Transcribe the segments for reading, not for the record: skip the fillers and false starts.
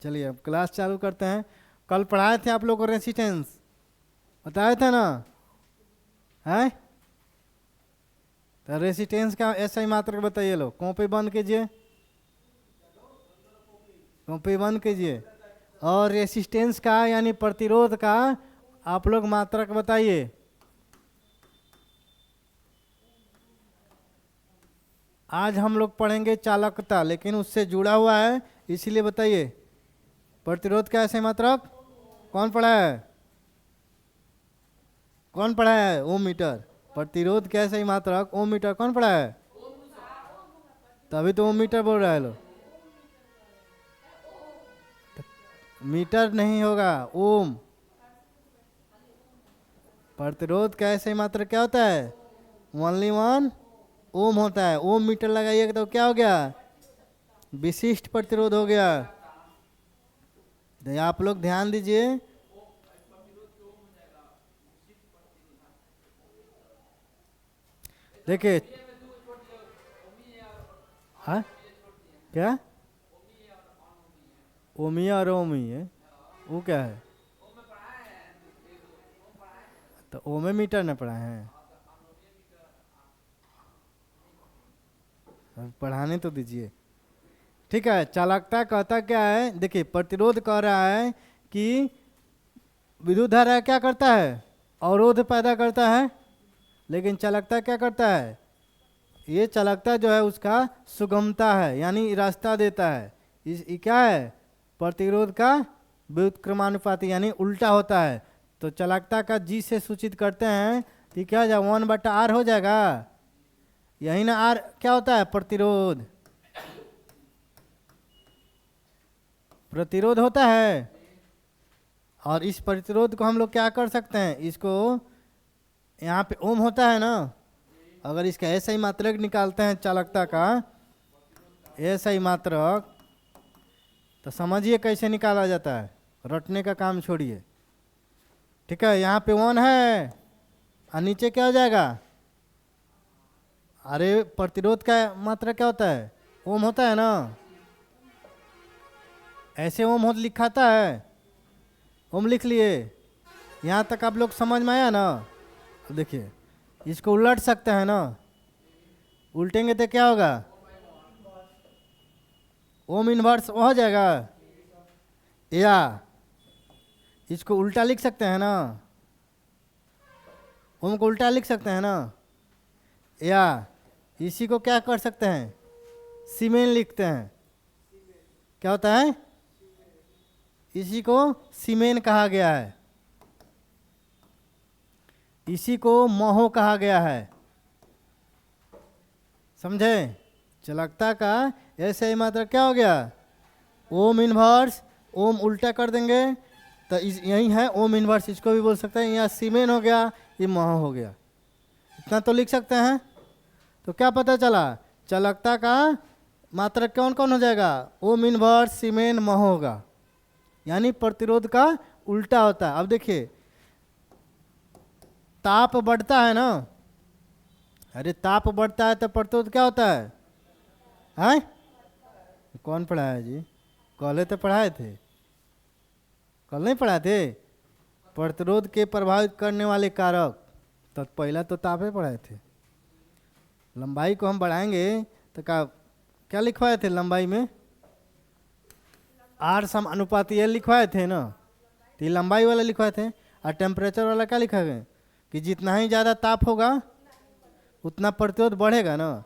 चलिए अब क्लास चालू करते हैं। कल पढ़ाए थे आप लोग को रेसिस्टेंस, बताए थे ना? है तो रेसिस्टेंस का ऐसा ही मात्र बताइए। लो कॉपी बंद कीजिए, कॉपी बंद कीजिए। और रेसिस्टेंस का यानी प्रतिरोध का आप लोग मात्रक बताइए। आज हम लोग पढ़ेंगे चालकता, लेकिन उससे जुड़ा हुआ है इसीलिए बताइए। प्रतिरोध का ऐसे मात्रक कौन पढ़ा है? कौन पढ़ा है? ओम मीटर। प्रतिरोध का ऐसे मात्रक ओम मीटर कौन पढ़ा है? तभी तो ओम मीटर बोल रहा है लो। मीटर नहीं होगा, ओम। प्रतिरोध का ऐसे मात्रक क्या होता है? ओनली वन ओम होता है। ओम मीटर लगाइएगा तो क्या हो गया? विशिष्ट प्रतिरोध हो गया। तो आप लोग ध्यान दीजिए। देखिए, हाँ क्या? ओमिया और ओमी है, वो क्या है? तो ओमे मीटर न पढ़ाए हैं? अब पढ़ाने तो दीजिए। ठीक है, चालकता कहता क्या है? देखिए, प्रतिरोध कह रहा है कि विद्युत धारा क्या करता है? अवरोध पैदा करता है। लेकिन चालकता क्या करता है? ये चालकता जो है उसका सुगमता है, यानी रास्ता देता है। ये क्या है? प्रतिरोध का व्युत्क्रमानुपाती, यानी उल्टा होता है। तो चालकता का जी से सूचित करते हैं कि क्या हो जाएगा? 1/R हो जाएगा। यही ना आर क्या होता है? प्रतिरोध। प्रतिरोध होता है। और इस प्रतिरोध को हम लोग क्या कर सकते हैं? इसको यहाँ पे ओम होता है ना, अगर इसका ऐसा ही मात्रक निकालते हैं चालकता का, ऐसा ही मात्रक, तो समझिए कैसे निकाला जाता है। रटने का काम छोड़िए। ठीक है, यहाँ पे 1 है और नीचे क्या हो जाएगा? अरे प्रतिरोध का मात्रा क्या होता है? ओम होता है ना। ऐसे ओम हो लिखाता है, ओम लिख लिए। यहाँ तक आप लोग समझ में आया ना? देखिए, इसको उलट सकते हैं ना। उल्टेंगे तो क्या होगा? ओम इनवर्स हो जाएगा। या इसको उल्टा लिख सकते हैं ना, ओम को उल्टा लिख सकते हैं ना। या इसी को क्या कर सकते हैं? सीमेन लिखते हैं। क्या होता है? इसी को सीमेन कहा गया है, इसी को महो कहा गया है। समझे? चालकता का ऐसे ही मात्रा क्या हो गया? Ohm inverse. ओम उल्टा कर देंगे तो यही है ओम इनवर्स, इसको भी बोल सकते हैं। यहाँ सीमेन हो गया, ये महो हो गया। इतना तो लिख सकते हैं। तो क्या पता चला? चालकता का मात्रा कौन कौन हो जाएगा? ओम इनवर्स, सीमेन, महो होगा। यानी प्रतिरोध का उल्टा होता है। अब देखिए, ताप बढ़ता है ना। अरे ताप बढ़ता है तो प्रतिरोध क्या होता है? हैं? कौन पढ़ाया जी? कल तो पढ़ाए थे। कल नहीं पढ़ाए थे? प्रतिरोध के प्रभावित करने वाले कारक, तो पहला तो तापे पढ़ाए थे। लंबाई को हम बढ़ाएंगे तो क्या लिखवाए थे लंबाई में? आर समानुपाती एल लिखवाए थे ना। तो ये लंबाई वाला लिखवाए थे। और टेम्परेचर वाला क्या लिखा गया? कि जितना ही ज़्यादा ताप होगा उतना प्रतिरोध बढ़ेगा ना।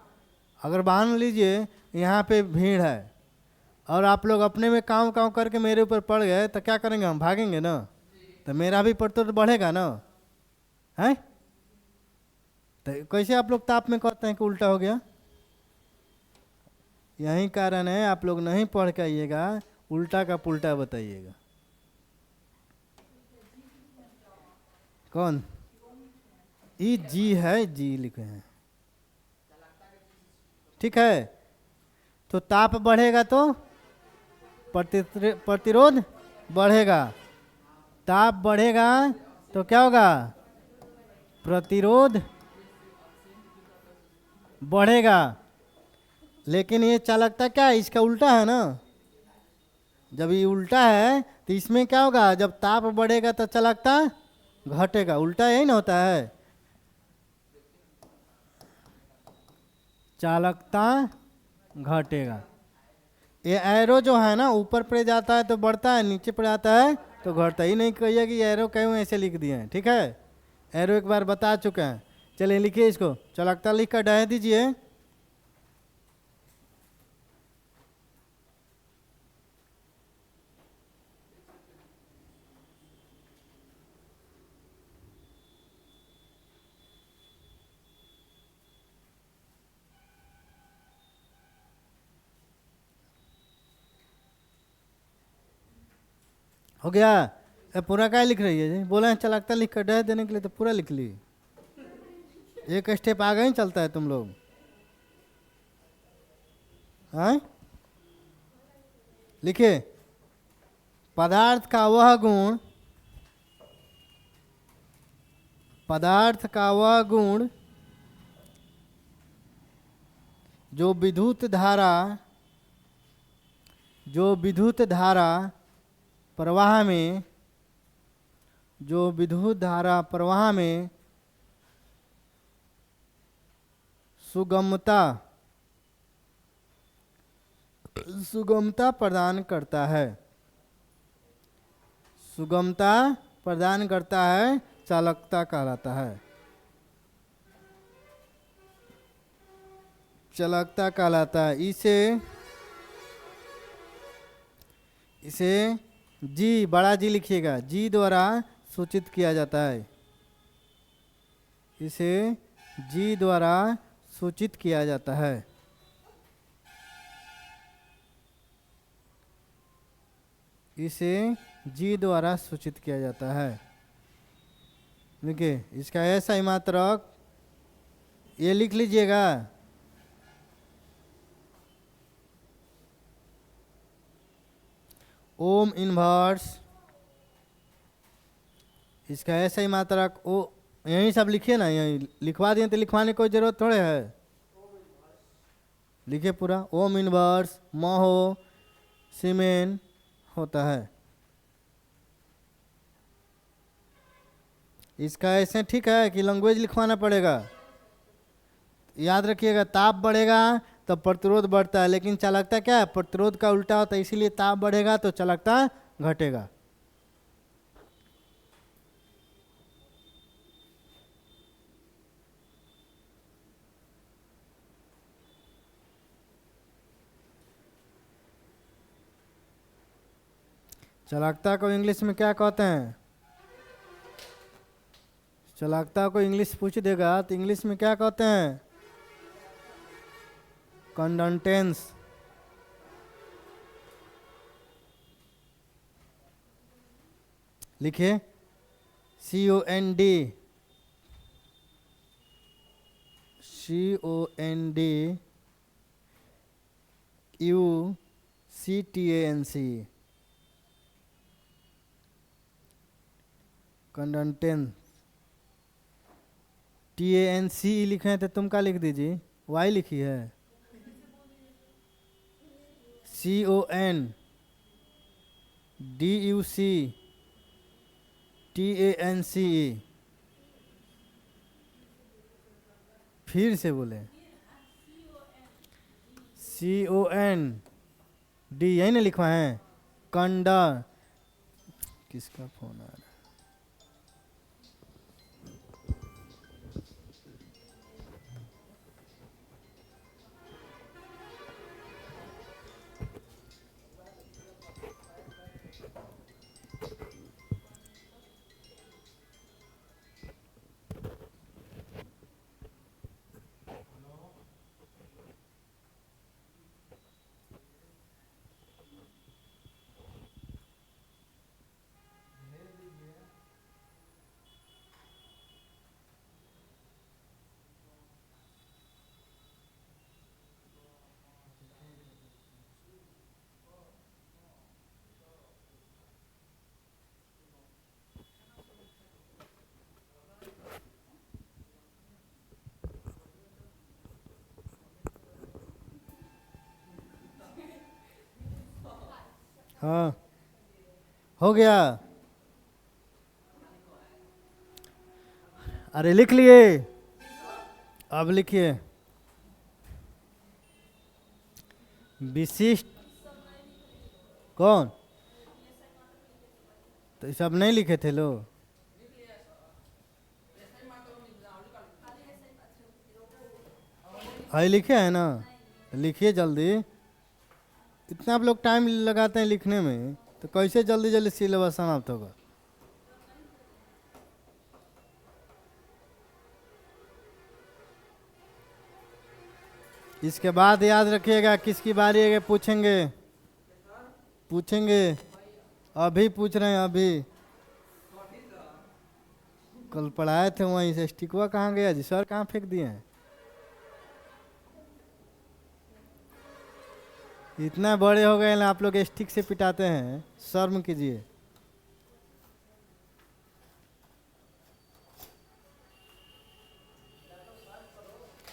अगर मान लीजिए यहाँ पे भीड़ है और आप लोग अपने में काम काम करके मेरे ऊपर पड़ गए तो क्या करेंगे? हम भागेंगे ना। तो मेरा भी प्रतिरोध बढ़ेगा ना। है? तो कैसे आप लोग ताप में कहते हैं कि उल्टा हो गया? यही कारण है, आप लोग नहीं पढ़ के आइएगा, उल्टा का पुल्टा बताइएगा। कौन? ई जी है, जी लिखे हैं। ठीक है, तो ताप बढ़ेगा तो प्रतिरोध बढ़ेगा। ताप बढ़ेगा तो क्या होगा? प्रतिरोध बढ़ेगा। लेकिन ये चालकता क्या है? इसका उल्टा है ना। जब ये उल्टा है तो इसमें क्या होगा, जब ताप बढ़ेगा तो चालकता घटेगा, उल्टा यही ना होता है। चालकता घटेगा। ये एरो जो है ना ऊपर पे जाता है तो बढ़ता है, नीचे पर आता है तो घटता ही नहीं। कहिए कि एरो क्यों ऐसे लिख दिए हैं, ठीक है। एरो एक बार बता चुके हैं। चलिए लिखिए इसको, चालकता लिख कर डाल दीजिए। हो गया। पूरा क्या लिख रही है जी, बोला है चालकता लिख कर डाल देने के लिए तो पूरा लिख ली। एक स्टेप आगे ही चलता है तुम लोग। हाँ लिखिए, पदार्थ का वह गुण, पदार्थ का वह गुण जो विद्युत धारा, जो विद्युत धारा प्रवाह में, जो विद्युत धारा प्रवाह में सुगमता, सुगमता प्रदान करता है, सुगमता प्रदान करता है, चालकता कहलाता है, चालकता कहलाता है। इसे जी, बड़ा जी लिखिएगा, जी द्वारा सूचित किया जाता है, इसे जी द्वारा सूचित किया जाता है। इसे जी द्वारा सूचित किया जाता है। देखिए इसका ऐसा ही मात्रक ये लिख लीजिएगा, ओम इनवर्स, इसका ऐसा ही मात्रक ओ, यही सब लिखिए ना, यही लिखवा दिए तो लिखवाने की कोई जरूरत थोड़े है। लिखिए पूरा, ओम इनवर्स महो सीमेन होता है। इसका ऐसे ठीक है कि लैंग्वेज लिखवाना पड़ेगा। याद रखिएगा, ताप बढ़ेगा तो प्रतिरोध बढ़ता है, लेकिन चालकता क्या है, प्रतिरोध का उल्टा होता है, इसीलिए ताप बढ़ेगा तो चालकता घटेगा। चालकता को इंग्लिश में क्या कहते हैं, चालकता को इंग्लिश पूछ देगा तो इंग्लिश में क्या कहते हैं, कंडक्टेंस। लिखिए, COND, CONDUCTANC, कंडक्टेंस। TANC लिखे हैं तो तुम क्या लिख दीजिए, वाई लिखी है। CONDUCTANCE, फिर से बोले, COND, यही ना लिखवा है, कंडा। किसका फोन आ रहा है, हाँ हो गया। अरे लिख लिए, अब लिखिए। विशिष्ट कौन? तो ये सब नहीं लिखे थे लोग? हाई लिखे हैं ना, तो लिखिए जल्दी। इतना आप लोग टाइम लगाते हैं लिखने में, तो कैसे जल्दी जल्दी सिलेबस समाप्त होगा? इसके बाद याद रखिएगा किसकी बारी है, पूछेंगे पूछेंगे। अभी पूछ रहे हैं अभी। कल पढ़ाए थे वहीं से, स्टिकवा कहाँ गया जी? सर कहाँ फेंक दिए हैं? इतना बड़े हो गए ना आप लोग, स्टिक से पिटाते हैं, शर्म कीजिए।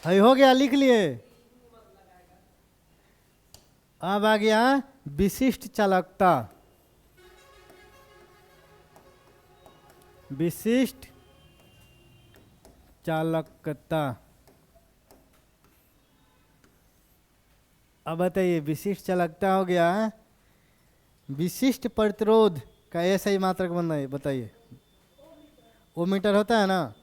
है हो गया, लिख लिए। अब आ गया विशिष्ट चालकता। विशिष्ट चालकता। अब बताइए, विशिष्ट चालकता हो गया। विशिष्ट प्रतिरोध का ऐसा ही मात्रक बनाइए, बताइए। ओमीटर होता है ना,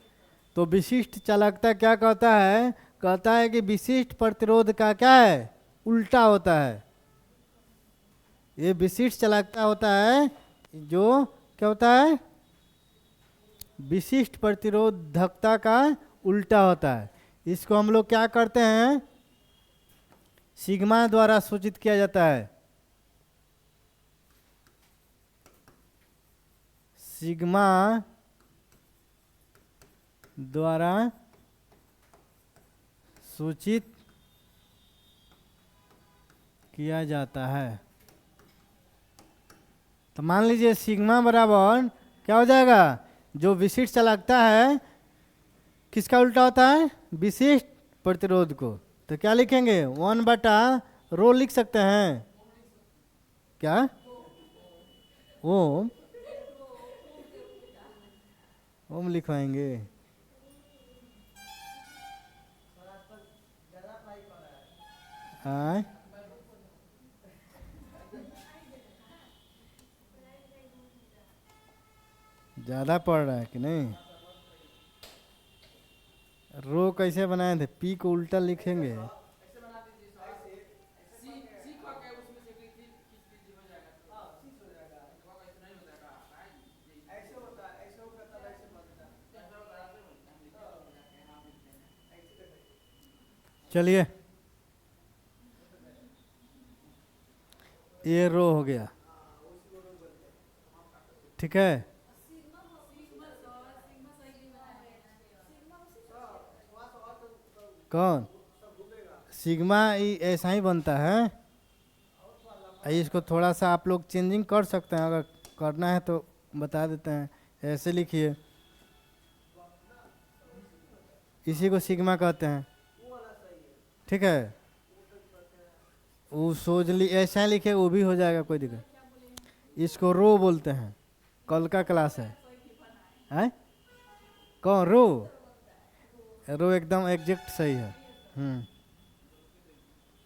तो विशिष्ट चालकता क्या कहता है? कहता है कि विशिष्ट प्रतिरोध का क्या है? उल्टा होता है। ये विशिष्ट चालकता होता है जो क्या होता है? विशिष्ट प्रतिरोधकता का उल्टा होता है। इसको हम लोग क्या करते हैं? सिग्मा द्वारा सूचित किया जाता है। सिग्मा द्वारा सूचित किया जाता है। तो मान लीजिए सिग्मा बराबर क्या हो जाएगा? जो विशिष्ट चालकता है किसका उल्टा होता है? विशिष्ट प्रतिरोध को। तो क्या लिखेंगे? 1/ρ लिख सकते हैं क्या? ओम, ओम लिखवाएंगे। हाँ, ज़्यादा पड़ रहा है कि नहीं? रो कैसे बनाए थे? पी को उल्टा लिखेंगे। चलिए, ये रो हो गया, ठीक है। कौन? सिग्मा ऐसा ही बनता है। इसको थोड़ा सा आप लोग चेंजिंग कर सकते हैं, अगर करना है तो बता देते हैं। ऐसे लिखिए, इसी को सिग्मा कहते हैं, ठीक है। वो सोच ऐसा लिखे, वो भी हो जाएगा, कोई दिक्कत। इसको रो बोलते हैं। कल का क्लास है कौन? रो, रो एकदम एग्जैक्ट सही है।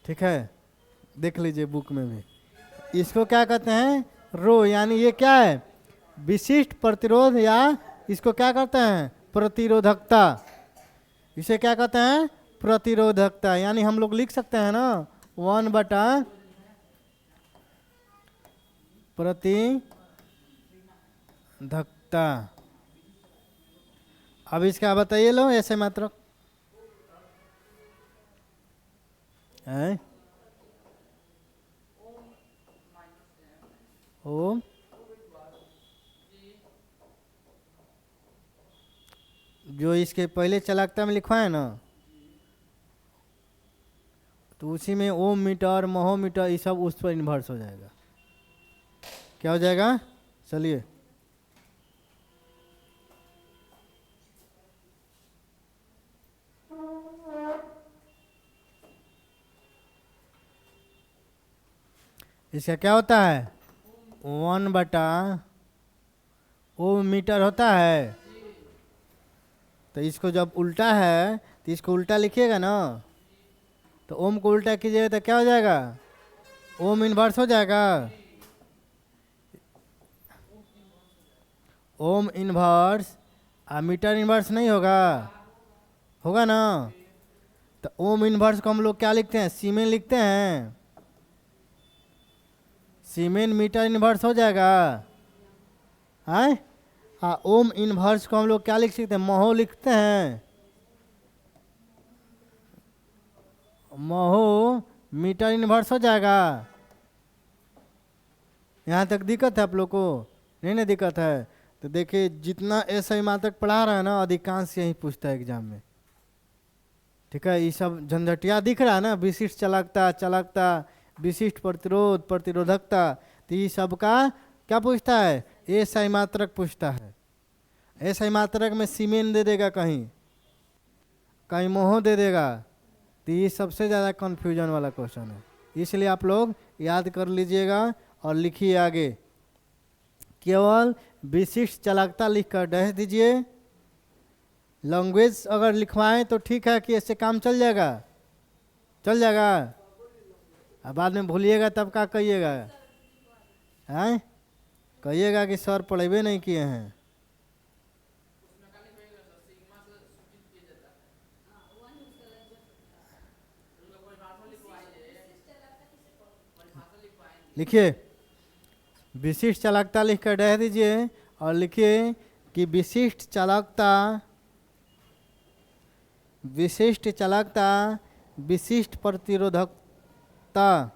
ठीक है, देख लीजिए बुक में भी। इसको क्या कहते हैं? रो। यानी ये क्या है? विशिष्ट प्रतिरोध, या इसको क्या कहते हैं? प्रतिरोधकता। इसे क्या कहते हैं? प्रतिरोधकता। यानी हम लोग लिख सकते हैं ना, 1/, प्रतिधक्ता। अब इसका बताइए लो, ऐसे मात्र है ओम, जो इसके पहले चालकता में लिखा है ना, तो उसी में ओम मीटर, महो मीटर, ये सब उस पर इन्वर्स हो जाएगा। क्या हो जाएगा? चलिए, इसका क्या होता है? 1/ओम मीटर होता है। तो इसको जब उल्टा है तो इसको उल्टा लिखिएगा ना, तो ओम को उल्टा कीजिएगा तो क्या हो जाएगा? ओम इन्वर्स हो जाएगा। ओम इन्वर्स मीटर इन्वर्स नहीं होगा? होगा ना। तो ओम इन्वर्स को हम लोग क्या लिखते हैं? सीमेन लिखते हैं। सीमेन मीटर इन्वर्स हो जाएगा। है ओम इन्वर्स को हम लोग क्या लिख सकते हैं? महो लिखते हैं। महो मीटर इन्वर्स हो जाएगा। यहाँ तक दिक्कत है आप लोग को? नहीं ना दिक्कत है। तो देखिए जितना ऐसा मात्रक पढ़ा रहा है ना, अधिकांश यही पूछता है एग्जाम में। ठीक है, ये सब झंझटिया दिख रहा है ना, विशिष्ट चालकता, विशिष्ट प्रतिरोध, प्रतिरोधकता, तो ये सब का क्या पूछता है? ऐसा मात्रक पूछता है। ऐसा मात्रक में सीमेन दे देगा, कहीं कहीं मोह दे देगा। तो ये सबसे ज़्यादा कन्फ्यूजन वाला क्वेश्चन है, इसलिए आप लोग याद कर लीजिएगा और लिखिए आगे। केवल विशिष्ट चालकता लिखकर डह दीजिए। लैंग्वेज अगर लिखवाएं तो ठीक है कि ऐसे काम चल जाएगा, चल जाएगा। अब बाद में भूलिएगा तब क्या कहिएगा? हैं कहिएगा कि सर पढ़ेबे नहीं किए हैं। लिखिए विशिष्ट चालकता लिखकर डह दीजिए और लिखिए कि विशिष्ट चालकता विशिष्ट प्रतिरोधकता।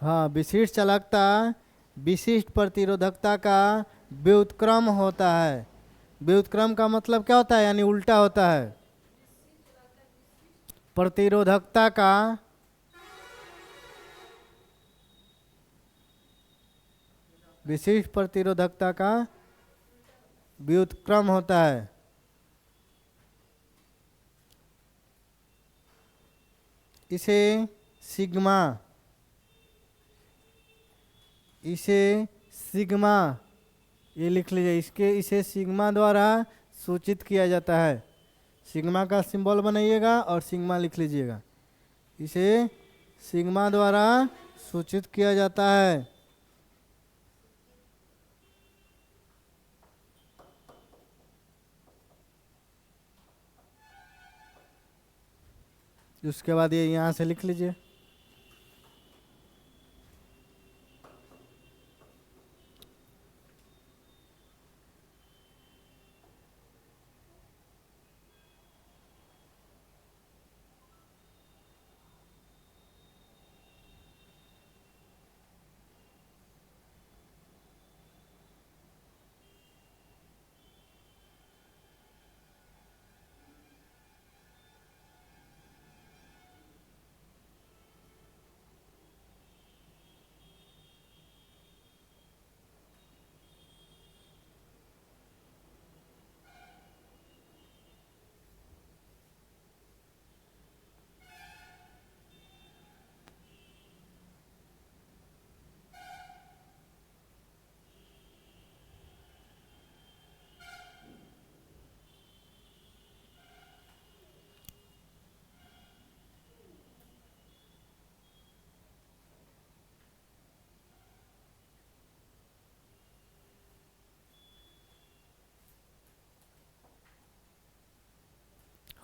हाँ, विशिष्ट चालकता विशिष्ट प्रतिरोधकता का व्युत्क्रम होता है। व्युत्क्रम का मतलब क्या होता है? यानी उल्टा होता है। प्रतिरोधकता का विशिष्ट प्रतिरोधकता का व्युत्क्रम होता है। इसे सिग्मा ये लिख लीजिए। इसे सिग्मा द्वारा सूचित किया जाता है। सिग्मा का सिंबल बनाइएगा और सिग्मा लिख लीजिएगा। इसे सिग्मा द्वारा सूचित किया जाता है। उसके बाद ये यहाँ से लिख लीजिए।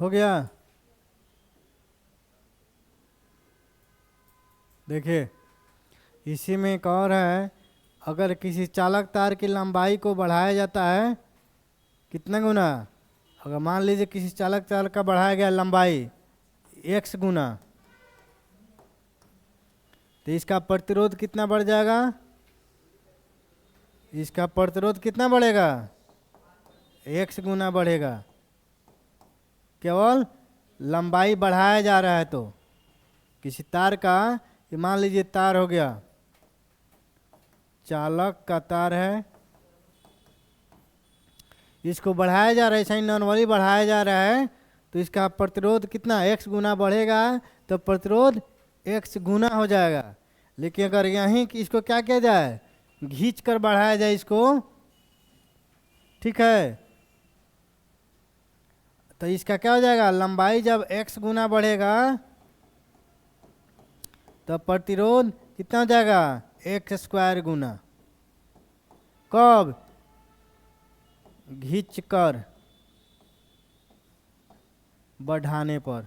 हो गया? देखिए इसी में एक और है। अगर किसी चालक तार की लंबाई को बढ़ाया जाता है कितना गुना? अगर मान लीजिए किसी चालक तार का बढ़ाया गया लंबाई x गुना, तो इसका प्रतिरोध कितना बढ़ जाएगा? इसका प्रतिरोध कितना बढ़ेगा? x गुना बढ़ेगा। केवल लंबाई बढ़ाया जा रहा है। तो किसी तार का, ये मान लीजिए तार हो गया, चालक का तार है, इसको बढ़ाया जा रहा है, ऐसा नॉर्मली बढ़ाया जा रहा है। तो इसका प्रतिरोध कितना x गुना बढ़ेगा, तो प्रतिरोध x गुना हो जाएगा। लेकिन अगर यहीं इसको क्या किया जाए, खींच कर बढ़ाया जाए इसको, ठीक है, तो इसका क्या हो जाएगा, लंबाई जब x गुना बढ़ेगा तो प्रतिरोध कितना हो जाएगा, एक्स स्क्वायर गुना, कब, खींच कर बढ़ाने पर,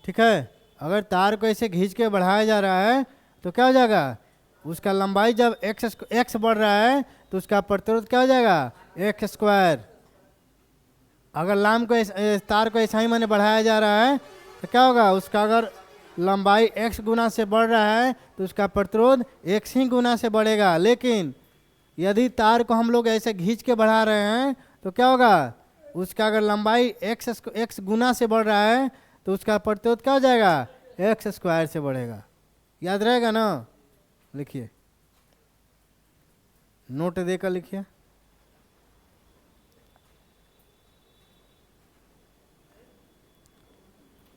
ठीक है। अगर तार को ऐसे खींच के बढ़ाया जा रहा है तो क्या हो जाएगा, उसका लंबाई जब एक्स बढ़ रहा है तो उसका प्रतिरोध क्या हो जाएगा, एक्स स्क्वायर। अगर लाम को तार को ऐसा ही मैंने बढ़ाया जा रहा है तो क्या होगा, उसका अगर लंबाई x गुना से बढ़ रहा है तो उसका प्रतिरोध x ही गुना से बढ़ेगा। लेकिन यदि तार को हम लोग ऐसे खींच के बढ़ा रहे हैं तो क्या होगा, उसका अगर लंबाई x गुना से बढ़ रहा है तो उसका प्रतिरोध क्या हो जाएगा, एक्स स्क्वायर से बढ़ेगा। याद रहेगा ना, लिखिए, नोट देकर लिखिए।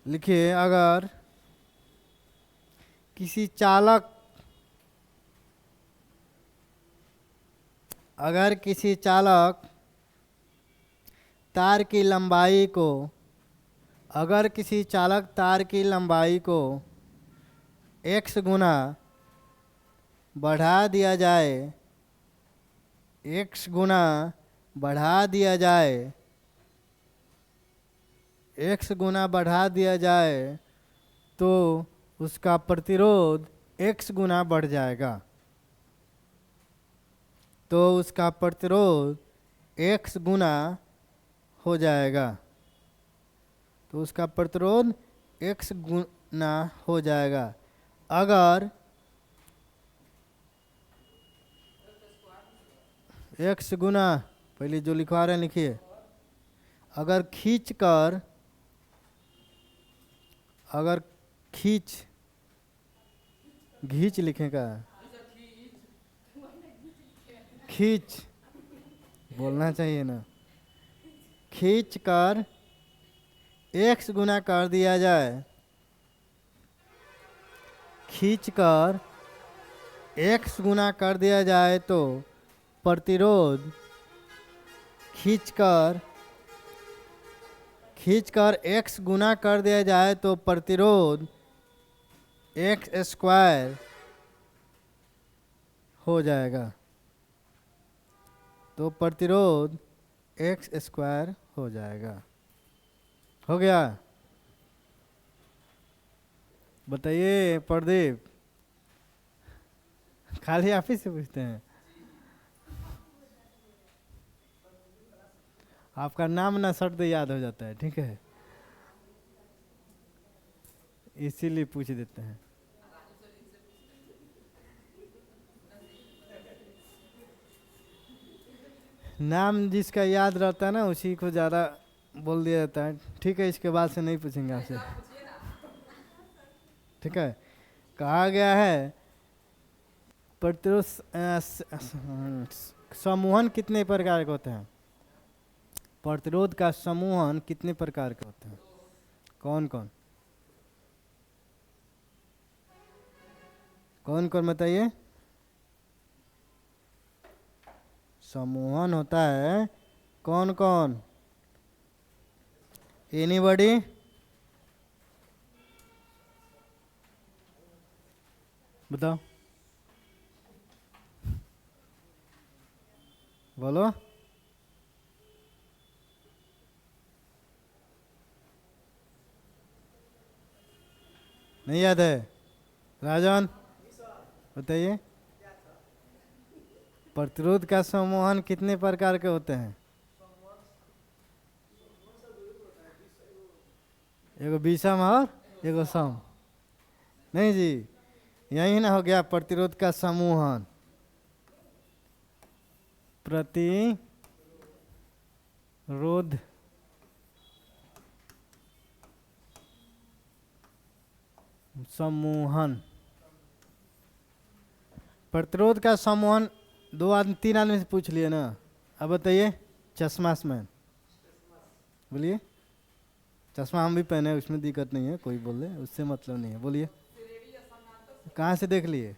लिखिए, अगर किसी चालक तार की लंबाई को, अगर किसी चालक तार की लंबाई को x गुना बढ़ा दिया जाए, x गुना बढ़ा दिया जाए, x गुना बढ़ा दिया जाए तो उसका प्रतिरोध x गुना बढ़ जाएगा, तो उसका प्रतिरोध x गुना हो जाएगा, तो उसका प्रतिरोध x गुना हो जाएगा। अगर x गुना, पहले जो लिखवा रहे हैं लिखिए, अगर घींच लिखेगा, खींच बोलना चाहिए ना, खींच कर x गुना कर दिया जाए, खींच कर x गुना कर दिया जाए तो प्रतिरोध खींचकर x गुना कर दिया जाए तो प्रतिरोध एक्स स्क्वायर हो जाएगा, तो प्रतिरोध एक्स स्क्वायर हो जाएगा। हो गया? बताइए प्रदीप, खाली आप ही से पूछते हैं, आपका नाम ना शर्त याद हो जाता है, ठीक है, इसीलिए पूछ देते हैं। नाम जिसका याद रहता है ना उसी को ज़्यादा बोल दिया जाता है, ठीक है। इसके बाद से नहीं पूछेंगे आपसे, ठीक है। कहा गया है प्रतिरोध समूहन कितने प्रकार के होते हैं, प्रतिरोध का समूहन कितने प्रकार के होते हैं, कौन कौन कौन कौन बताइए। समूहन होता है कौन कौन, एनीबॉडी, बताओ, बोलो। नहीं याद है? राजन बताइए, प्रतिरोध का समूहन कितने प्रकार के होते हैं? एगो विषम और एगो सम। नहीं जी, यही ना हो गया प्रतिरोध का समूहन, प्रतिरोध समूहन। प्रतिरोध का समूहन दो आदमी तीन आदमी से पूछ लिए ना, अब बताइए। चश्मा मैन, बोलिए। चश्मा हम भी पहने, उसमें दिक्कत नहीं है, कोई बोल दे, उससे मतलब नहीं है, बोलिए। कहाँ से देख लिए?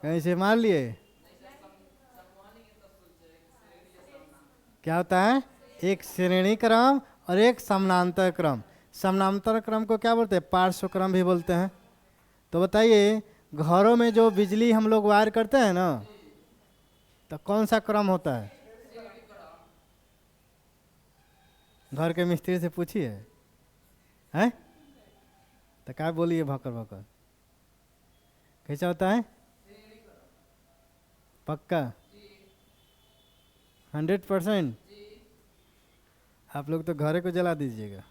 कहीं से मार लिए? क्या होता है? एक श्रेणी क्रम और एक समानांतर क्रम। समानांतर क्रम को क्या बोलते हैं? पार्श्व क्रम भी बोलते हैं। तो बताइए, घरों में जो बिजली हम लोग वायर करते हैं ना, तो कौन सा क्रम होता है? घर के मिस्त्री से पूछिए, हैं? तो क्या बोलिए भकर भकर? कैसा होता है? पक्का 100%? आप लोग तो घरे को जला दीजिएगा।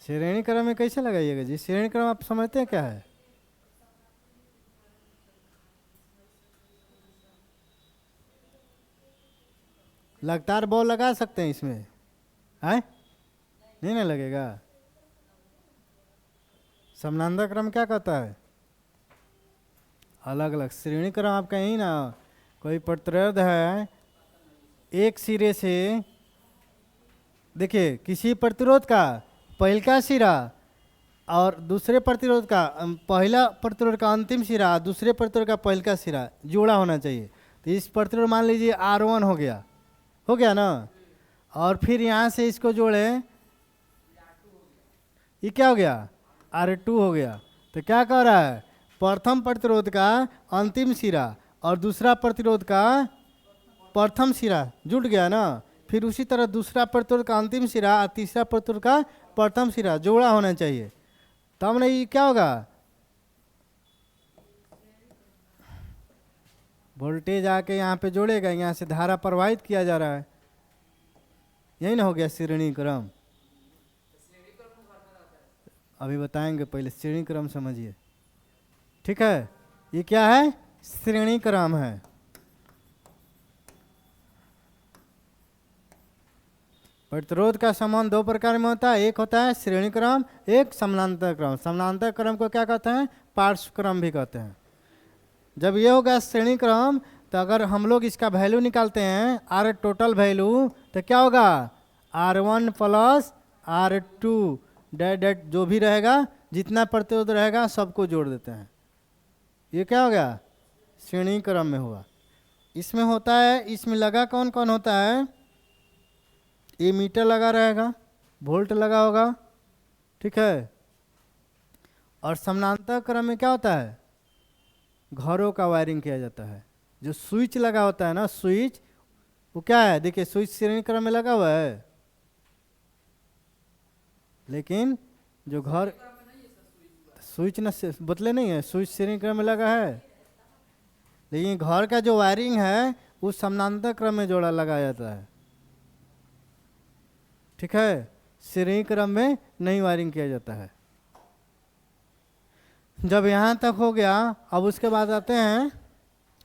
श्रेणी क्रम में कैसे लगाइएगा जी? श्रेणी क्रम आप समझते हैं क्या है? लगातार बॉल लगा सकते हैं इसमें, है? नहीं ना लगेगा। समानांतर क्रम क्या कहता है? अलग अलग। श्रेणी क्रम आप कहीं ना, कोई प्रतिरोध है एक सिरे से, देखिए किसी प्रतिरोध का पहला सिरा और दूसरे प्रतिरोध का पहला प्रतिरोध का अंतिम सिरा, दूसरे प्रतिरोध का पहला सिरा जोड़ा होना चाहिए। तो इस प्रतिरोध मान लीजिए R1 हो गया ना, और फिर यहाँ से इसको जोड़े, ये क्या हो गया? R2 हो गया। तो क्या कह रहा है? प्रथम प्रतिरोध का अंतिम सिरा और दूसरा प्रतिरोध का प्रथम सिरा जुड़ गया ना, फिर उसी तरह दूसरा प्रतिरोध का अंतिम सिरा और तीसरा प्रतिरोध का प्रथम सिरा जोड़ा होना चाहिए, तब नहीं क्या होगा? वोल्टेज आके यहाँ पे जोड़ेगा, यहाँ से धारा प्रवाहित किया जा रहा है। यही ना हो गया श्रेणी क्रम। अभी बताएंगे, पहले श्रेणी क्रम समझिए, ठीक है? ये क्या है? श्रेणी क्रम है। प्रतिरोध का संबंध दो प्रकार में होता है, एक होता है श्रेणी क्रम, एक समानांतर क्रम। समानांतर क्रम को क्या कहते हैं? पार्श्व क्रम भी कहते हैं। जब ये होगा श्रेणी क्रम, तो अगर हम लोग इसका वैल्यू निकालते हैं, आर टोटल वैल्यू, तो क्या होगा? R1 प्लस R2 डेट जो भी रहेगा, जितना प्रतिरोध रहेगा सबको जोड़ देते हैं। ये क्या हो गया? श्रेणी क्रम में हुआ। इसमें होता है, इसमें लगा कौन कौन होता है? ये मीटर लगा रहेगा, वोल्ट लगा होगा, ठीक है? और समानांतर क्रम में क्या होता है? घरों का वायरिंग किया जाता है। जो स्विच लगा होता है ना, स्विच, वो क्या है? देखिए स्विच श्रेणी क्रम में लगा हुआ है, लेकिन जो घर स्विच न बदले नहीं है, स्विच श्रेणी क्रम में लगा है, लेकिन घर का जो वायरिंग है वो समानांतर क्रम में जोड़ा लगाया जाता है, ठीक है? श्रेणी क्रम में नहीं वायरिंग किया जाता है। जब यहाँ तक हो गया, अब उसके बाद आते हैं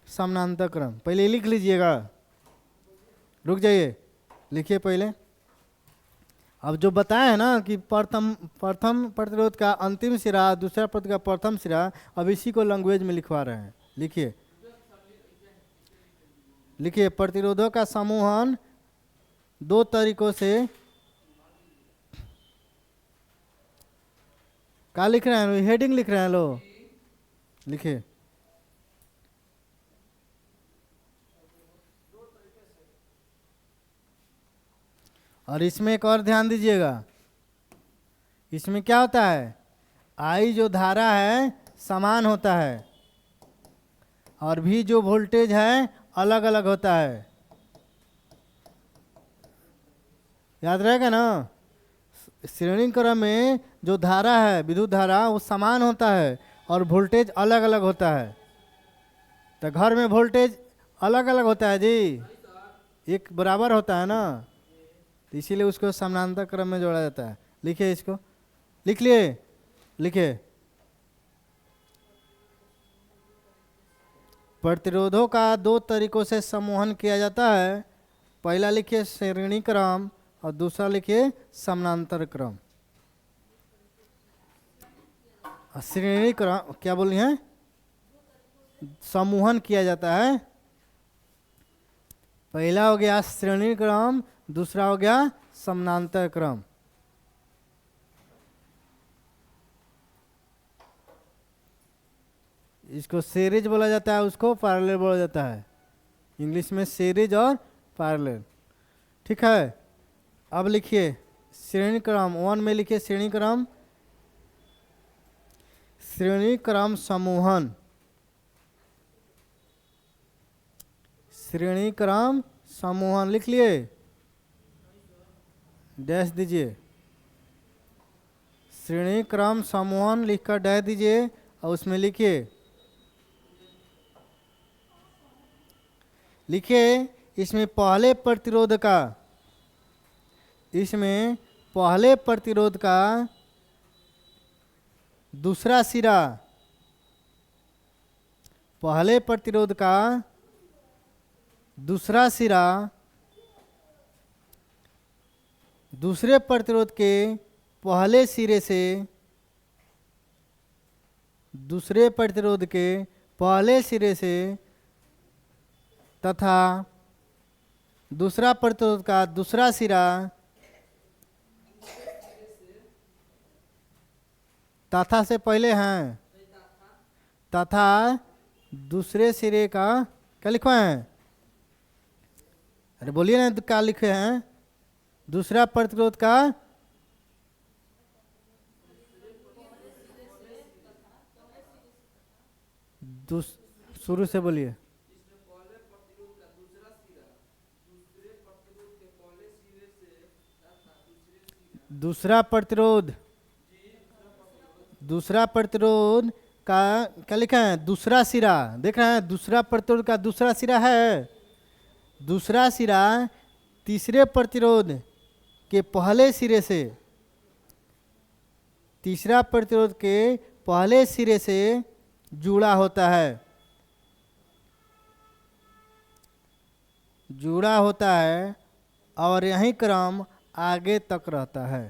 समानांतर क्रम। पहले लिख लीजिएगा, रुक जाइए, लिखिए पहले। अब जो बताया है ना कि प्रथम प्रतिरोध का अंतिम सिरा, दूसरा प्रतिरोध का प्रथम सिरा, अब इसी को लैंग्वेज में लिखवा रहे हैं। लिखिए लिखिए, प्रतिरोधों का समूहन दो तरीकों से, क्या लिख रहे हैं? हेडिंग लिख रहे हैं लो, लिखिए। और इसमें एक और ध्यान दीजिएगा, इसमें क्या होता है? आई जो धारा है समान होता है, और भी जो वोल्टेज है अलग अलग होता है। याद रहेगा ना? श्रेणी क्रम में जो धारा है, विद्युत धारा, वो समान होता है और वोल्टेज अलग अलग होता है। तो घर में वोल्टेज अलग अलग होता है जी, एक बराबर होता है ना, तो इसीलिए उसको समानांतर क्रम में जोड़ा जाता है। लिखिए इसको, लिख लिए, लिखिए। प्रतिरोधों का दो तरीकों से समूहन किया जाता है। पहला लिखिए श्रेणी क्रम और दूसरा लिखिए समानांतर क्रम। श्रेणी क्रम क्या बोली है? समूहन किया जाता है। पहला हो गया श्रेणी क्रम, दूसरा हो गया समानांतर क्रम। इसको सीरीज बोला जाता है, उसको पैरेलल बोला जाता है। इंग्लिश में सीरीज और पैरेलल। ठीक है, अब लिखिए श्रेणी क्रम। 1 में लिखिए श्रेणी क्रम, श्रेणी क्रम समूहन, श्रेणी क्रम समूहन लिख लिए, डैश दीजिए। श्रेणी क्रम समूहन लिखकर डैश दीजिए और उसमें लिखिए इसमें पहले प्रतिरोध का, इसमें पहले प्रतिरोध का दूसरा सिरा, पहले प्रतिरोध का दूसरा सिरा दूसरे प्रतिरोध के पहले सिरे से, दूसरे प्रतिरोध के पहले सिरे से तथा दूसरा प्रतिरोध का दूसरा सिरा तथा से पहले हैं, तथा दूसरे सिरे का क्या लिखा है? अरे बोलिए ना, तो क्या लिखे हैं? दूसरा प्रतिरोध का शुरू से बोलिए। दूसरा प्रतिरोध, दूसरा प्रतिरोध का क्या लिखा है? दूसरा सिरा। देख रहे हैं, दूसरा प्रतिरोध का दूसरा सिरा है। दूसरा सिरा तीसरे प्रतिरोध के पहले सिरे से, तीसरा प्रतिरोध के पहले सिरे से जुड़ा होता है, जुड़ा होता है और यही क्रम आगे तक रहता है,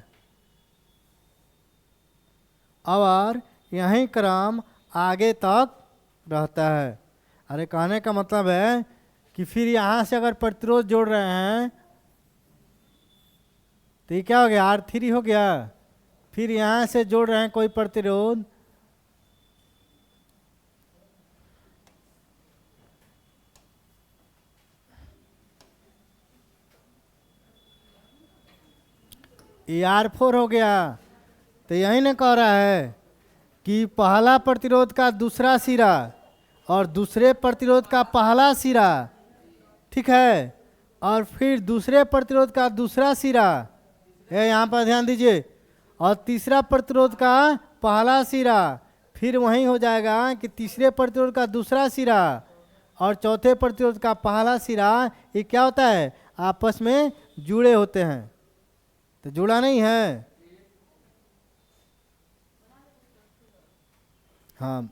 और यही क्रम आगे तक रहता है। अरे कहने का मतलब है कि फिर यहाँ से अगर प्रतिरोध जोड़ रहे हैं तो ये क्या हो गया? R3 हो गया। फिर यहाँ से जोड़ रहे हैं कोई प्रतिरोध, ये R4 हो गया। तो यही ना कह रहा है कि पहला प्रतिरोध का दूसरा सिरा और दूसरे प्रतिरोध का पहला सिरा, ठीक है, और फिर दूसरे प्रतिरोध का दूसरा सिरा, यहाँ पर ध्यान दीजिए, और तीसरा प्रतिरोध का पहला सिरा, फिर वही हो जाएगा कि तीसरे प्रतिरोध का दूसरा सिरा और चौथे प्रतिरोध का पहला सिरा, ये क्या होता है? आपस में जुड़े होते हैं। तो जुड़ा नहीं है? हाँ,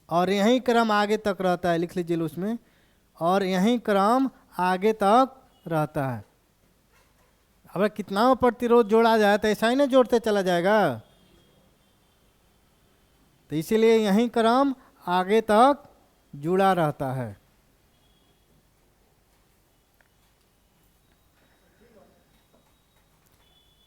और यही क्रम आगे तक रहता है, लिख लीजिए उसमें, और यही क्रम आगे तक रहता है। अब कितना प्रतिरोध जोड़ा जाए तो ऐसा ही ना जोड़ते चला जाएगा, तो इसीलिए यही क्रम आगे तक जुड़ा रहता है।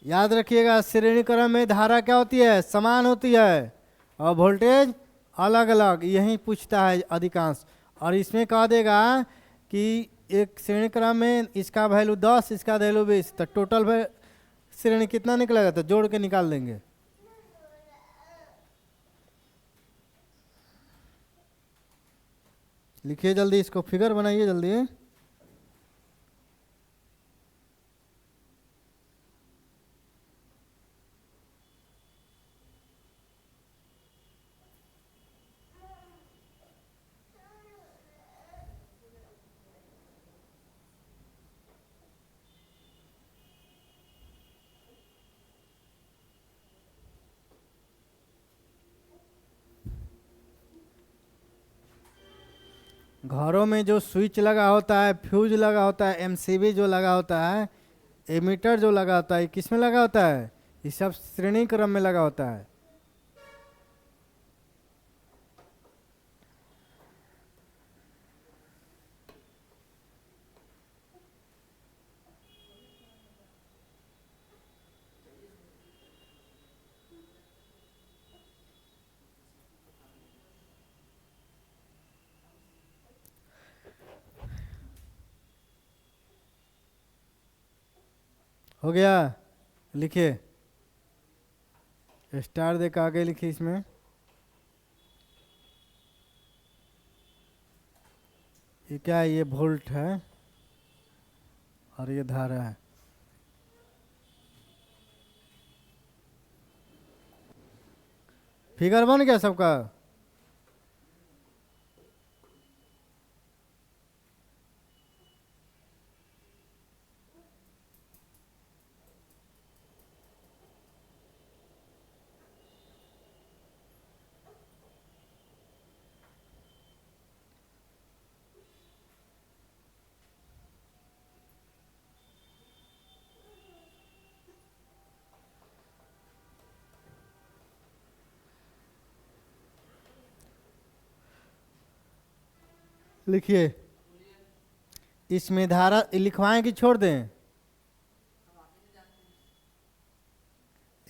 याद रखिएगा, श्रेणी क्रम में धारा क्या होती है? समान होती है और वोल्टेज अलग अलग, यही पूछता है अधिकांश। और इसमें कह देगा कि एक श्रेणी क्रम में इसका वैल्यू 10, इसका वैल्यू 20, तो टोटल श्रेणी कितना निकलेगा? तो जोड़ के निकाल देंगे। लिखिए जल्दी, इसको फिगर बनाइए जल्दी। घरों में जो स्विच लगा होता है, फ्यूज लगा होता है, एमसीबी जो लगा होता है, एमीटर जो लगा होता है, किस में लगा होता है? ये सब श्रेणी क्रम में लगा होता है। हो गया। लिखिए, स्टार दे के आगे लिखिए इसमें। ये क्या है? ये वोल्ट है और ये धारा है। फिगर बन गया सबका? लिखिए, इसमें धारा लिखवाएं कि छोड़ दें?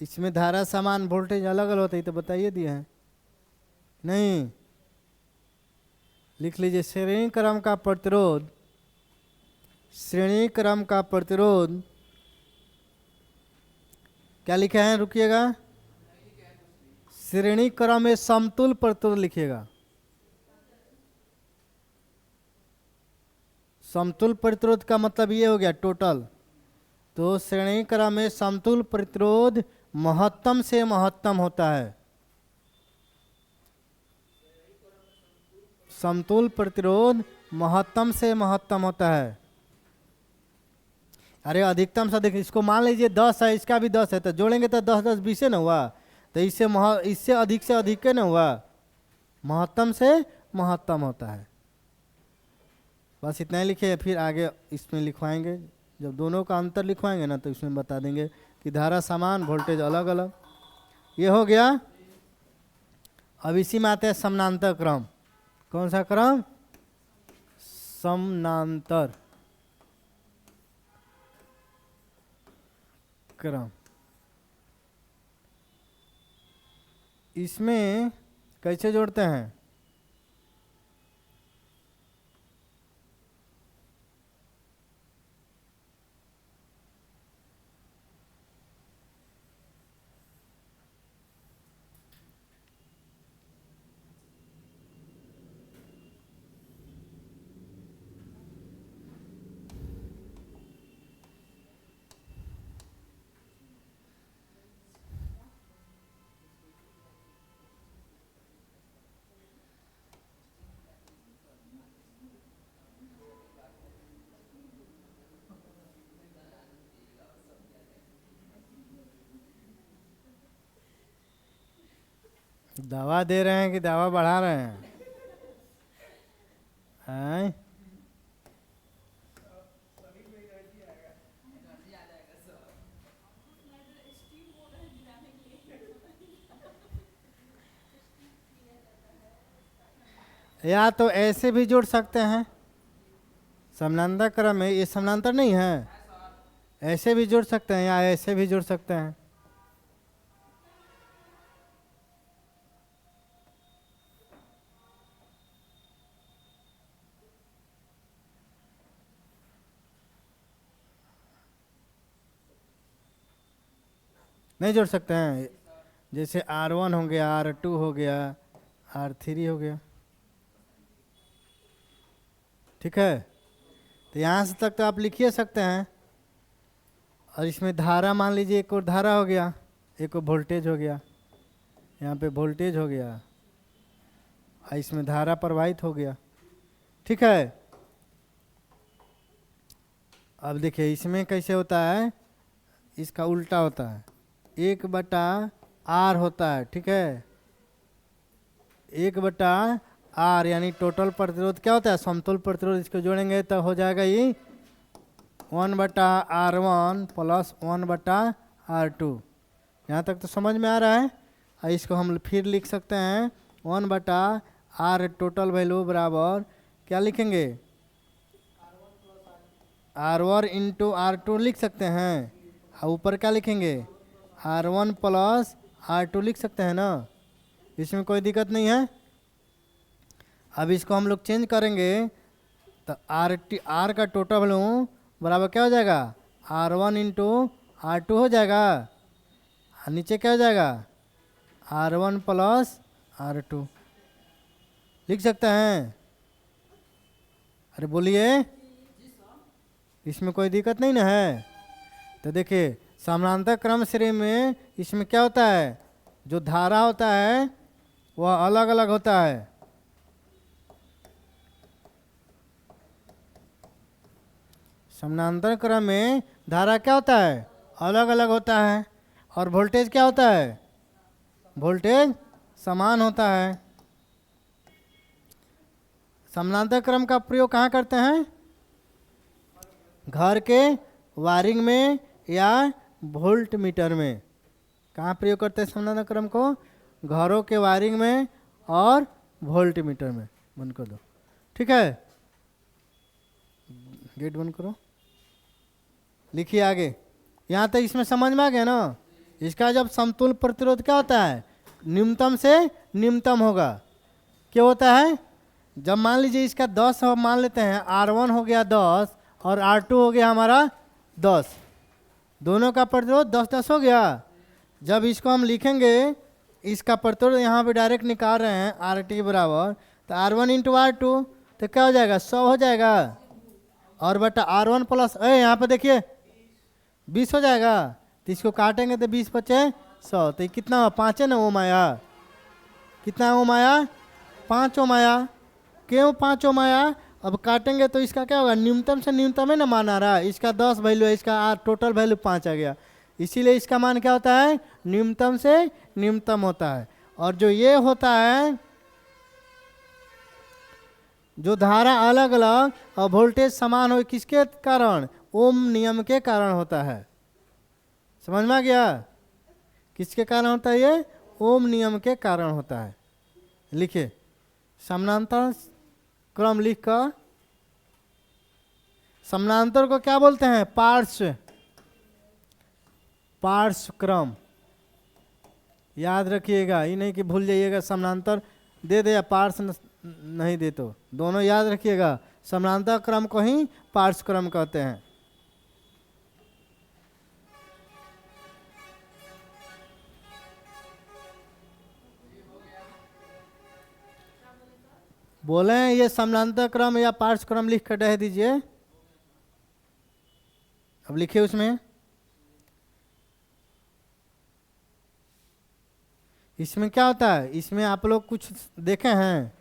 इसमें धारा समान वोल्टेज अलग अलग होता है तो बताइए दिए हैं नहीं। लिख लीजिए, श्रेणी क्रम का प्रतिरोध, श्रेणी क्रम का प्रतिरोध क्या लिखा है? रुकिएगा, श्रेणी क्रम में समतुल प्रतिरोध लिखिएगा। समतुल प्रतिरोध का मतलब ये हो गया टोटल। तो श्रेणी क्रम में समतुल प्रतिरोध महत्तम से महत्तम होता है। समतुल प्रतिरोध महत्तम से महत्तम होता है। अरे अधिकतम से अधिक, इसको मान लीजिए 10 है, इसका भी 10 है, तो जोड़ेंगे तो 10 10 20 ना हुआ, तो इससे अधिक से अधिक के ना हुआ, महत्तम से महत्तम होता है। बस इतना ही लिखे, फिर आगे इसमें लिखवाएंगे। जब दोनों का अंतर लिखवाएंगे ना तो इसमें बता देंगे कि धारा समान वोल्टेज अलग अलग। ये हो गया। अब इसी में आते हैं समानांतर क्रम। कौन सा क्रम? समानांतर क्रम। इसमें कैसे जोड़ते हैं? दवा दे रहे हैं कि दवा बढ़ा रहे हैं? हैं? या तो ऐसे भी जोड़ सकते हैं, समानांतर क्रम में ये समानांतर नहीं है, ऐसे भी जोड़ सकते हैं या ऐसे भी जोड़ सकते हैं। नहीं जोड़ सकते हैं? जैसे R1 हो गया, R2 हो गया, R3 हो गया। ठीक है, तो यहाँ से तक तो आप लिखिए सकते हैं। और इसमें धारा मान लीजिए, एक और धारा हो गया, एक और वोल्टेज हो गया, यहाँ पे वोल्टेज हो गया और इसमें धारा प्रवाहित हो गया। ठीक है, अब देखिए इसमें कैसे होता है, इसका उल्टा होता है, 1/R होता है। ठीक है, 1/R यानी टोटल प्रतिरोध क्या होता है? समतुल प्रतिरोध। इसको जोड़ेंगे तो हो जाएगा ये 1/R1 प्लस 1/R2। यहाँ तक तो समझ में आ रहा है। और इसको हम फिर लिख सकते हैं 1/R टोटल वैल्यू बराबर क्या लिखेंगे? R1 इंटू R2 लिख सकते हैं। और ऊपर क्या लिखेंगे? R1 प्लस R2 लिख सकते हैं ना, इसमें कोई दिक्कत नहीं है। अब इसको हम लोग चेंज करेंगे तो R का टोटल वैल्यू बराबर क्या हो जाएगा? R1 इंटू R2 हो जाएगा, और नीचे क्या हो जाएगा, R1 प्लस R2 लिख सकते हैं। अरे बोलिए, इसमें कोई दिक्कत नहीं ना है। तो देखिए समानांतर क्रम श्रेणी में इसमें क्या होता है, जो धारा होता है वह अलग अलग होता है। समानांतर क्रम में धारा क्या होता है, अलग अलग होता है। और वोल्टेज क्या होता है, वोल्टेज समान होता है। समानांतर क्रम का प्रयोग कहाँ करते हैं, घर के वायरिंग में या वोल्ट मीटर में। कहाँ प्रयोग करते हैं समानांतर क्रम को, घरों के वायरिंग में और वोल्ट मीटर में। बंद कर दो, ठीक है, गेट बंद करो। लिखिए आगे, यहाँ तक इसमें समझ में आ गया ना। इसका जब समतुल्य प्रतिरोध क्या होता है, न्यूनतम से निम्नतम होगा। क्या होता है, जब मान लीजिए इसका 10 मान लेते हैं, R1 हो गया 10 और R2 हो गया हमारा 10, दोनों का प्रतिरोध 10-10 हो गया। जब इसको हम लिखेंगे, इसका प्रतिरोध यहाँ पे डायरेक्ट निकाल रहे हैं, RT बराबर, तो R1 इंटू R2 तो क्या हो जाएगा, 100 हो जाएगा। और बटा R1 प्लस यहाँ पे देखिए 20 हो जाएगा। तो इसको काटेंगे तो 20 बचे 100, तो ये कितना हुआ, 5 है ना ओम आया। कितना ओम आया, 5 ओम आया। क्यों 5 ओम आया, अब काटेंगे तो इसका क्या होगा, न्यूनतम से न्यूनतम है ना मान आ रहा है। इसका 10 वैल्यू है, इसका टोटल वैल्यू 5 आ गया, इसीलिए इसका मान क्या होता है, न्यूनतम से न्यूनतम होता है। और जो ये होता है, जो धारा अलग अलग और वोल्टेज समान हो, किसके कारण, ओम नियम के कारण होता है। समझ में आ गया, किसके कारण होता है, ये ओम नियम के कारण होता है। लिखिए समानांतर क्रम लिखकर, समानांतर को क्या बोलते हैं, पार्श्व, पार्श्व क्रम। याद रखिएगा, ये नहीं कि भूल जाइएगा समानांतर दे दे या पार्श्व नहीं दे, तो दोनों याद रखिएगा। समानांतर क्रम को ही पार्श्व क्रम कहते हैं। बोले ये समानांतर क्रम या पार्श्व क्रम लिख कर रह दीजिए। अब लिखिए उसमें, इसमें क्या होता है, इसमें आप लोग कुछ देखे हैं,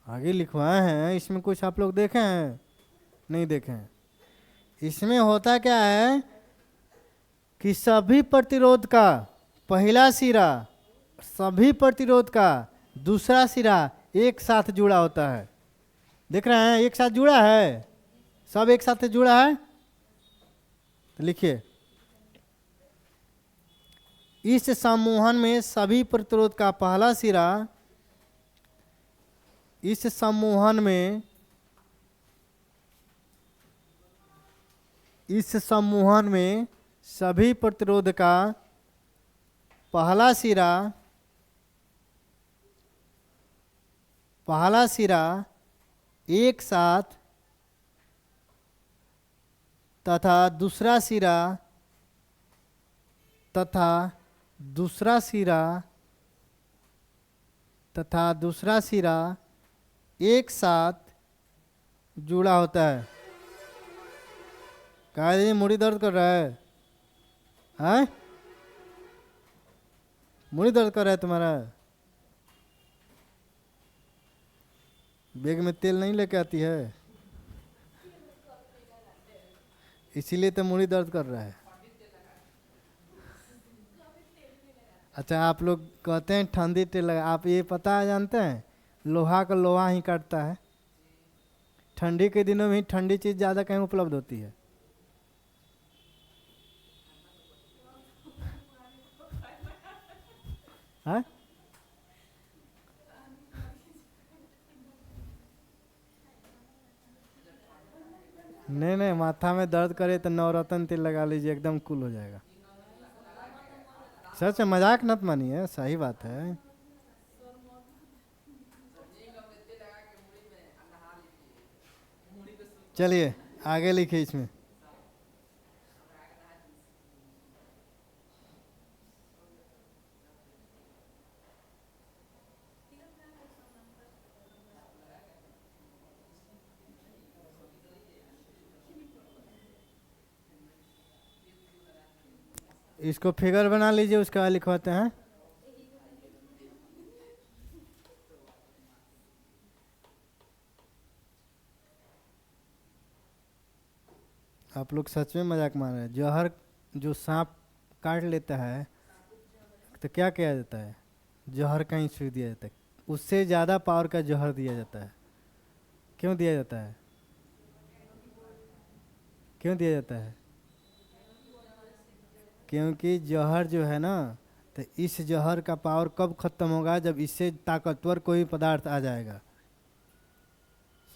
आगे लिखवाए हैं, इसमें कुछ आप लोग देखे हैं, नहीं देखे हैं। इसमें होता क्या है कि सभी प्रतिरोध का पहला सिरा, सभी प्रतिरोध का दूसरा सिरा एक साथ जुड़ा होता है। देख रहे हैं, एक साथ जुड़ा है, सब एक साथ जुड़ा है। तो लिखिए, इस समूहन में सभी प्रतिरोध का पहला सिरा, इस समूहन में, इस समूहन में सभी प्रतिरोध का पहला सिरा, पहला सिरा एक साथ तथा दूसरा सिरा, तथा दूसरा सिरा, तथा दूसरा सिरा एक साथ जुड़ा होता है। कहा जी मुड़ी दर्द कर रहा है, हैं? मुड़ी दर्द कर रहा है तुम्हारा, बैग में तेल नहीं लेके आती है, इसीलिए तो मुड़ी दर्द कर रहा है। अच्छा, आप लोग कहते हैं ठंडी तेल लगा, आप ये पता है, जानते हैं लोहा का लोहा ही काटता है। ठंडी के दिनों में ही ठंडी चीज़ ज़्यादा कहीं उपलब्ध होती है। हाँ, नहीं नहीं, माथा में दर्द करे तो नवरत्न तेल लगा लीजिए, एकदम कूल हो जाएगा। सच में, मजाक मत मानिए, सही बात है। चलिए आगे लिखिए इसमें, इसको फिगर बना लीजिए, उसके बाद लिखवाते हैं। आप लोग सच में मजाक मार रहे हैं। जहर जो सांप काट लेता है तो क्या किया जाता है? जहर का इंजेक्शन दिया जाता है। उससे ज़्यादा पावर का जहर दिया जाता है। क्यों दिया जाता है? क्यों दिया जाता है? क्योंकि जहर जो है ना, तो इस जहर का पावर कब खत्म होगा? जब इससे ताकतवर कोई पदार्थ आ जाएगा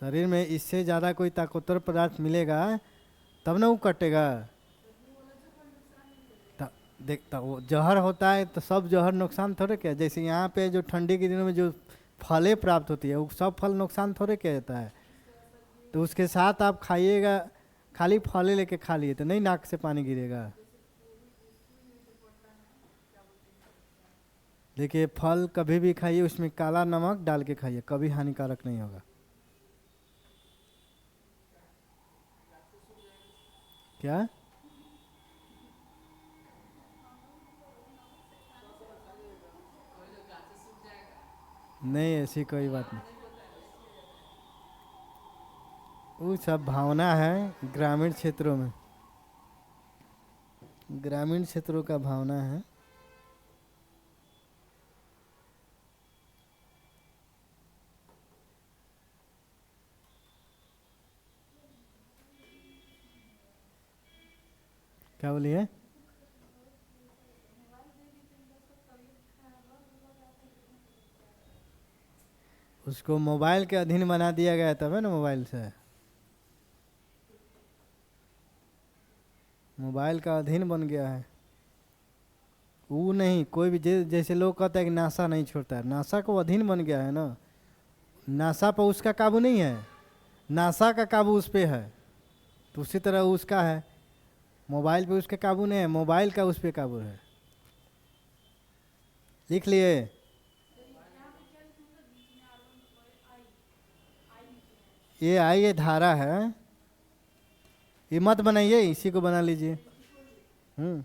शरीर में, इससे ज़्यादा कोई ताकतवर पदार्थ मिलेगा तब ना वो कटेगा। देखता वो जहर होता है तो सब जहर नुकसान थोड़े किया। जैसे यहाँ पे जो ठंडी के दिनों में जो फलें प्राप्त होती है वो सब फल नुकसान थोड़े किया जाता है। तो उसके साथ आप खाइएगा, खाली फले लेके खा लिए तो नहीं नाक से पानी गिरेगा। देखिए फल कभी भी खाइए, उसमें काला नमक डाल के खाइए, कभी हानिकारक नहीं होगा। क्या? नहीं, ऐसी कोई बात नहीं। वो सब भावना है ग्रामीण क्षेत्रों में, ग्रामीण क्षेत्रों का भावना है। क्या बोलिए? उसको मोबाइल के अधीन बना दिया गया तब है ना, मोबाइल से। मोबाइल का अधीन बन गया है वो। नहीं कोई भी जैसे लोग कहते हैं कि नासा नहीं छोड़ता है, नासा को अधीन बन गया है ना। नासा पर उसका काबू नहीं है, नासा का काबू उस पे है। तो उसी तरह उसका है, मोबाइल पे उसका काबू नहीं है, मोबाइल का उस पे काबू है। लिख लिए? ये आई ये धारा है, ये मत बनाइए, इसी को बना लीजिए। हम्म।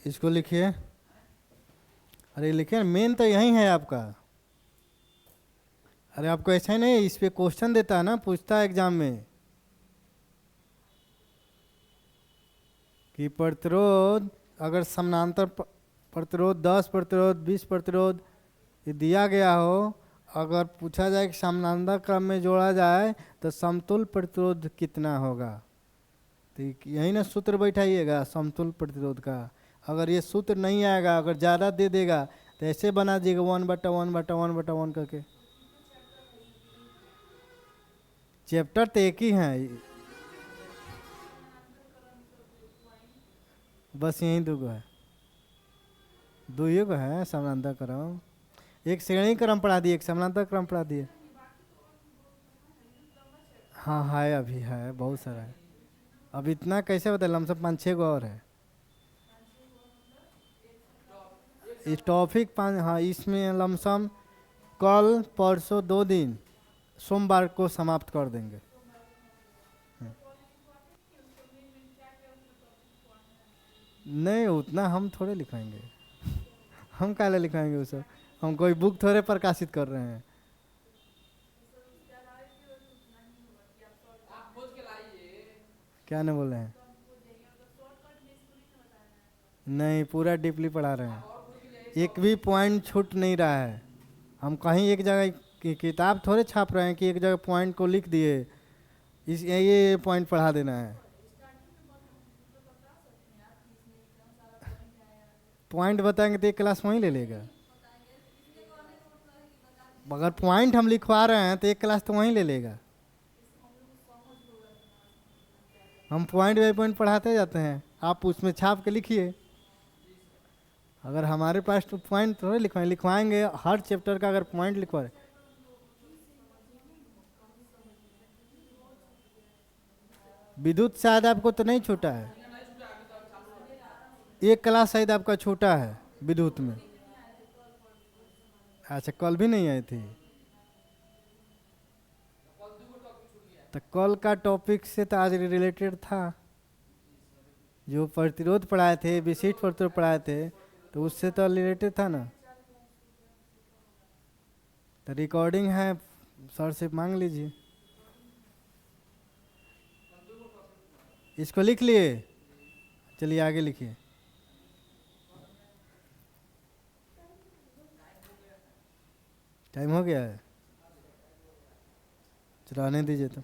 इसको लिखिए। अरे लिखिए, मेन तो यही है आपका। अरे आपको ऐसा ही नहीं, इस पे क्वेश्चन देता है ना, पूछता है एग्जाम में कि प्रतिरोध अगर समानांतर प्रतिरोध 10 प्रतिरोध 20 प्रतिरोध ये दिया गया हो, अगर पूछा जाए कि समानांतर क्रम में जोड़ा जाए तो समतुल प्रतिरोध कितना होगा, तो यही ना सूत्र बैठाइएगा समतुल प्रतिरोध का। अगर ये सूत्र नहीं आएगा, अगर ज़्यादा दे देगा तो ऐसे बना दीजिएगा 1/1/1/1 करके। चैप्टर तो एक ही है, बस यही दो है, दो ही को है समानांतर क्रम। एक श्रेणी क्रम पढ़ा दिए, एक समानांतर क्रम पढ़ा दिए। हाँ है, अभी है बहुत सारा है। अब इतना कैसे बता, लमसम 5-6 गो और है। इस टॉपिक 5, हाँ इसमें लमसम कल परसों 2 दिन, सोमवार को समाप्त कर देंगे। नहीं उतना हम थोड़े लिखाएंगे, हम काले लिखाएंगे वो सब, हम कोई बुक थोड़े प्रकाशित कर रहे हैं। क्या नहीं बोल रहे हैं? नहीं पूरा डीपली पढ़ा रहे हैं, एक भी पॉइंट छूट नहीं रहा है। हम कहीं एक जगह की किताब थोड़े छाप रहे हैं कि एक जगह पॉइंट को लिख दिए, इस ये पॉइंट पढ़ा देना है। पॉइंट बताएंगे तो एक क्लास वहीं ले लेगा। अगर पॉइंट हम लिखवा रहे हैं तो एक क्लास तो वहीं ले लेगा। हम पॉइंट बाई पॉइंट पढ़ाते जाते हैं, आप उसमें छाप के लिखिए। अगर हमारे पास तो पॉइंट थोड़े लिखवाएंगे हर चैप्टर का, अगर पॉइंट लिखवा रहे। विद्युत शायद आपको तो नहीं छूटा है, एक क्लास शायद आपका छूटा है विद्युत में। अच्छा, कल भी नहीं आई थी। तो कल का टॉपिक से तो आज रिलेटेड था, जो प्रतिरोध पढ़ाए थे, विशिष्ट प्रतिरोध पढ़ाए थे, तो उससे तो रिलेटेड था ना। तो रिकॉर्डिंग है, सर से मांग लीजिए। इसको लिख लिए, चलिए आगे लिखिए। टाइम हो गया है, चलो आने दीजिए तो।